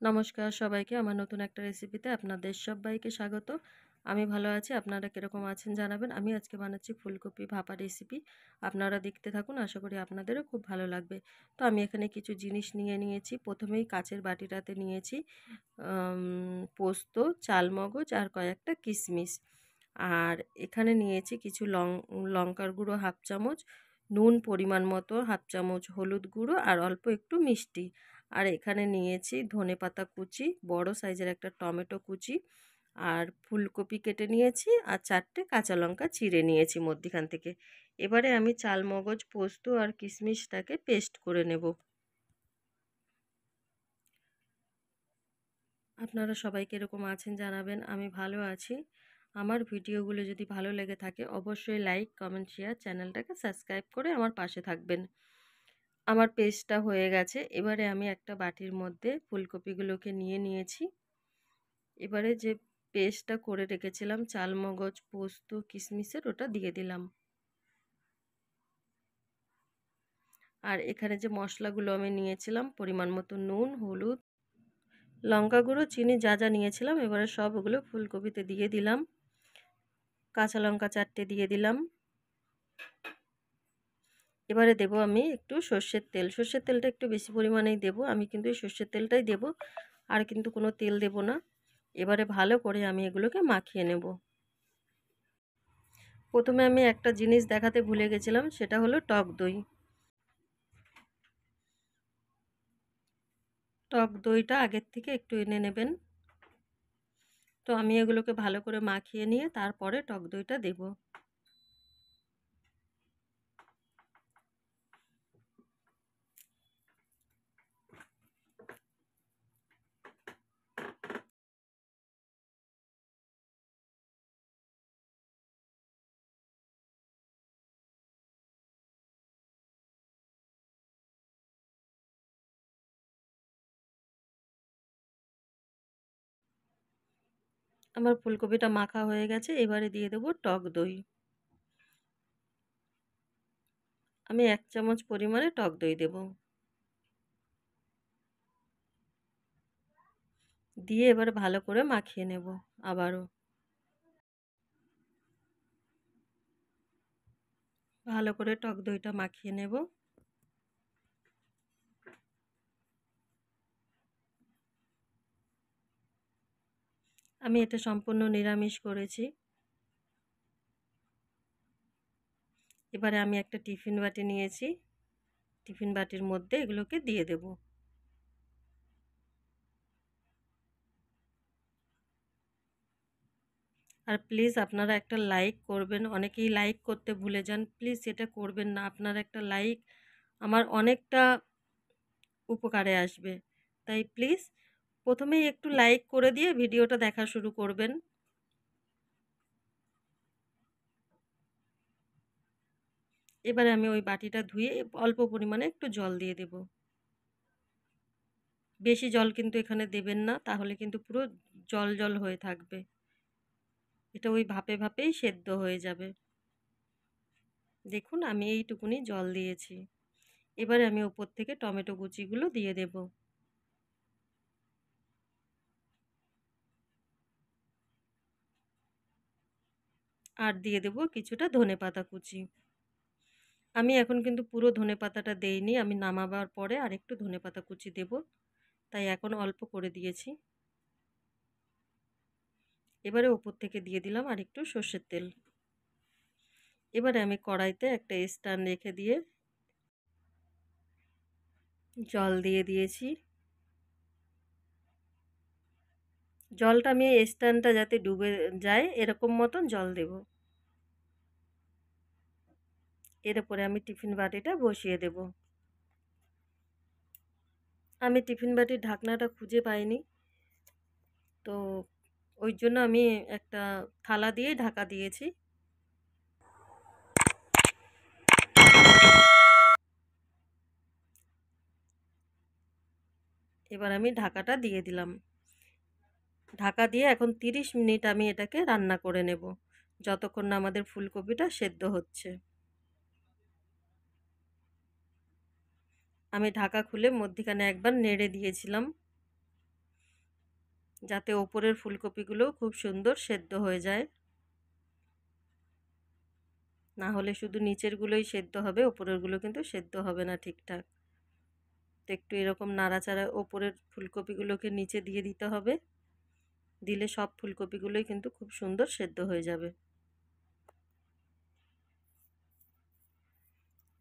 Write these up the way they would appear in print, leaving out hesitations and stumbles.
নমস্কার সবাইকে, আমার নতুন একটা রেসিপিতে আপনাদের সবাইকে স্বাগত। আমি ভালো আছি, আপনারা কীরকম আছেন জানাবেন। আমি আজকে বানাচ্ছি ফুলকপি ভাপা রেসিপি। আপনারা দেখতে থাকুন, আশা করি আপনাদেরও খুব ভালো লাগবে। তো আমি এখানে কিছু জিনিস নিয়েছি। প্রথমেই কাচের বাটিটাতে নিয়েছি পোস্ত, চালমগজ আর কয়েকটা কিশমিশ। আর এখানে নিয়েছি কিছু লঙ্কার গুঁড়ো হাফ চামচ, নুন পরিমাণ মতো হাফ চামচ, হলুদ গুঁড়ো আর অল্প একটু মিষ্টি। আর এখানে নিয়েছি ধনেপাতা কুচি, বড় সাইজের একটা টমেটো কুচি, আর ফুলকপি কেটে নিয়েছি, আর 4টে কাঁচা লঙ্কা চিড়ে নিয়েছি মধ্যিখান থেকে। এবারে আমি চালমগজ, পোস্ত আর কিশমিশটাকে পেস্ট করে নেব। আপনারা সবাই কীরকম আছেন জানাবেন। আমি ভালো আছি। আমার ভিডিওগুলো যদি ভালো লেগে থাকে অবশ্যই লাইক, কমেন্ট, শেয়ার, চ্যানেলটাকে সাবস্ক্রাইব করে আমার পাশে থাকবেন। আমার পেস্টটা হয়ে গেছে। এবারে আমি একটা বাটির মধ্যে ফুলকপিগুলোকে নিয়েছি। এবারে যে পেস্টটা করে রেখেছিলাম চালমগজ, পোস্ত, কিশমিশের, ওটা দিয়ে দিলাম। আর এখানে যে মশলাগুলো আমি নিয়েছিলাম, পরিমাণ মতো নুন, হলুদ, লঙ্কা গুঁড়ো, চিনি, যা যা নিয়েছিলাম, এবারে সব ওগুলো ফুলকপিতে দিয়ে দিলাম। কাঁচা লঙ্কা 4টে দিয়ে দিলাম। এবারে দেব আমি একটু সর্ষের তেল। সর্ষের তেলটা একটু বেশি পরিমাণেই দেব। আমি কিন্তু এই সর্ষের তেলটাই দেব, আর কিন্তু কোনো তেল দেব না। এবারে ভালো করে আমি এগুলোকে মাখিয়ে নেব। প্রথমে আমি একটা জিনিস দেখাতে ভুলে গেছিলাম, সেটা হলো টক দই। টক দইটা আগের থেকে একটু এনে নেবেন। তো আমি এগুলোকে ভালো করে মাখিয়ে নিয়ে তারপরে টক দইটা দেব। আমার ফুলকপিটা মাখা হয়ে গেছে। এবারে দিয়ে দেব টক দই। আমি 1 চামচ পরিমাণে টক দই দেব। দিয়ে এবার ভালো করে মাখিয়ে নেব আবারও। ভালো করে টক দইটা মাখিয়ে নেব। আমি এটা সম্পূর্ণ নিরামিষ করেছি। এবারে আমি একটা টিফিন বাটি নিয়েছি। টিফিন বাটির মধ্যে এগুলোকে দিয়ে দেব। আর প্লিজ আপনারা একটা লাইক করবেন। অনেকেই লাইক করতে ভুলে যান, প্লিজ এটা করবেন না। আপনার একটা লাইক আমার অনেকটা উপকারে আসবে। তাই প্লিজ প্রথমেই একটু লাইক করে দিয়ে ভিডিওটা দেখা শুরু করবেন। এবারে আমি ওই বাটিটা ধুয়ে অল্প পরিমাণে একটু জল দিয়ে দেব। বেশি জল কিন্তু এখানে দেবেন না, তাহলে কিন্তু পুরো জল জল হয়ে থাকবে। এটা ওই ভাপে ভাপেই সেদ্ধ হয়ে যাবে। দেখুন আমি এইটুকুনি জল দিয়েছি। এবারে আমি ওপর থেকে টমেটো কুচিগুলো দিয়ে দেব। আর দিয়ে দেব কিছুটা ধনেপাতা কুচি। আমি এখন কিন্তু পুরো ধনেপাতাটা দেইনি, আমি নামাবার পরে আরেকটু ধনেপাতা কুচি দেব, তাই এখন অল্প করে দিয়েছি। এবারে ওপর থেকে দিয়ে দিলাম আর একটু সর্ষের তেল। এবারে আমি কড়াইতে একটা স্ট্যান্ড রেখে দিয়ে জল দিয়ে দিয়েছি। জলটা আমি স্ট্যান্ডটা যাতে ডুবে যায় এরকম মতন জল দেব। এর উপরে আমি টিফিন বাটিটা বসিয়ে দেব। আমি টিফিন বাটির ঢাকনাটা খুঁজে পাইনি, তো ওই জন্য আমি একটা থালা দিয়ে ঢাকা দিয়েছি। এবার আমি ঢাকাটা দিয়ে দিলাম। ঢাকা দিয়ে এখন 30 মিনিট আমি এটাকে রান্না করে নেব, যতক্ষণ না আমাদের ফুলকপিটা সেদ্ধ হচ্ছে। আমি ঢাকা খুলে মধ্যিখানে একবার নেড়ে দিয়েছিলাম। যাতে ওপরের ফুলকপিগুলো খুব সুন্দর সেদ্ধ হয়ে যায়। না হলে শুধু নিচেরগুলোই সেদ্ধ হবে, ওপরেরগুলো কিন্তু সেদ্ধ হবে না ঠিকঠাক। তো একটু এরকম নাড়াচাড়া ওপরের ফুলকপিগুলোকে নিচে দিয়ে দিতে হবে, দিলে সব ফুলকপিগুলোই কিন্তু খুব সুন্দর সেদ্ধ হয়ে যাবে।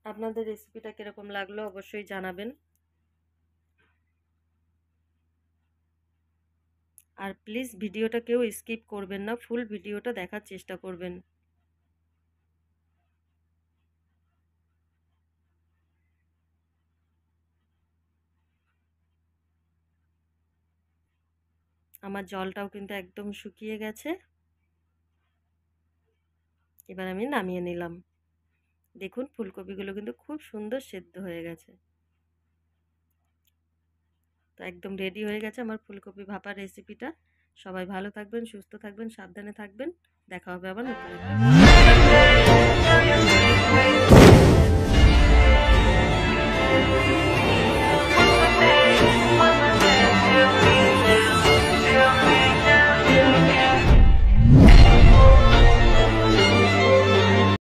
আপনাদের রেসিপিটা কীরকম লাগলো অবশ্যই জানাবেন। আর প্লিজ ভিডিওটা কেউ স্কিপ করবেন না, ফুল ভিডিওটা দেখার চেষ্টা করবেন। আমার জলটাও কিন্তু একদম শুকিয়ে গেছে। এবার আমি নামিয়ে নিলাম। দেখুন ফুলকপিগুলো কিন্তু খুব সুন্দর সেদ্ধ হয়ে গেছে। তো একদম রেডি হয়ে গেছে আমার ফুলকপি ভাপা রেসিপিটা। সবাই ভালো থাকবেন, সুস্থ থাকবেন, সাবধানে থাকবেন। দেখা হবে আবার নতুন একটা